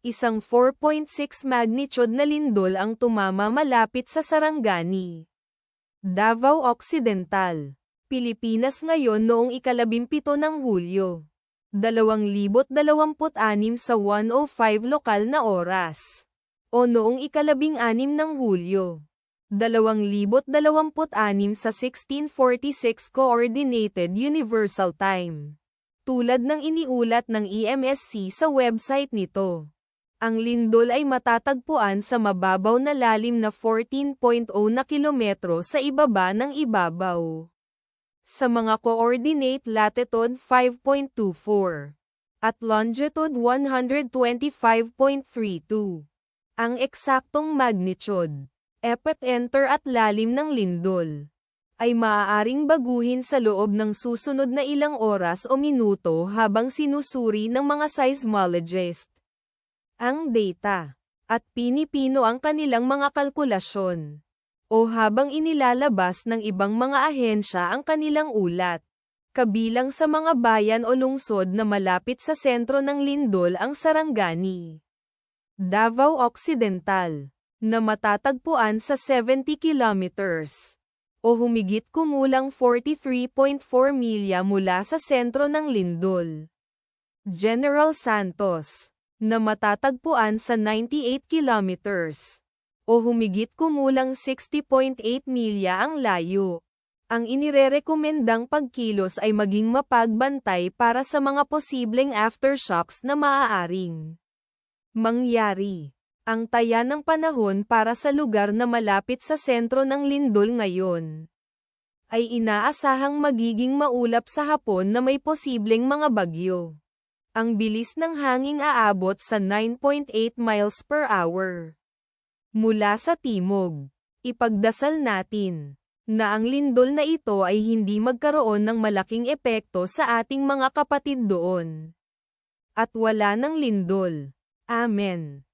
Isang 4.6 magnitude na lindol ang tumama malapit sa Sarangani, Davao Occidental, Pilipinas ngayon noong 17 ng Hulyo, 2026 sa 1:05 lokal na oras, o noong 16 ng Hulyo, 2026 sa 16:46 Coordinated Universal Time. Tulad ng iniulat ng EMSC sa website nito, ang lindol ay matatagpuan sa mababaw na lalim na 14.0 na kilometro sa ibaba ng ibabaw. Sa mga coordinate latitude 5.24 at longitude 125.32. Ang eksaktong magnitude, epicenter at lalim ng lindol ay maaaring baguhin sa loob ng susunod na ilang oras o minuto habang sinusuri ng mga seismologist ang data, at pinipino ang kanilang mga kalkulasyon, o habang inilalabas ng ibang mga ahensya ang kanilang ulat. Kabilang sa mga bayan o lungsod na malapit sa sentro ng lindol ang Sarangani, Davao Occidental, na matatagpuan sa 70 kilometers, o humigit kumulang 43.4 milya mula sa sentro ng lindol. General Santos, na matatagpuan sa 98 kilometers, o humigit kumulang 60.8 milya ang layo. Ang inirerekomendang pagkilos ay maging mapagbantay para sa mga posibleng aftershocks na maaaring mangyari. Ang taya ng panahon para sa lugar na malapit sa sentro ng lindol ngayon ay inaasahang magiging maulap sa hapon na may posibleng mga bagyo. Ang bilis ng hangin aabot sa 9.8 miles per hour. Mula sa timog, ipagdasal natin na ang lindol na ito ay hindi magkaroon ng malaking epekto sa ating mga kapatid doon. At wala ng lindol. Amen.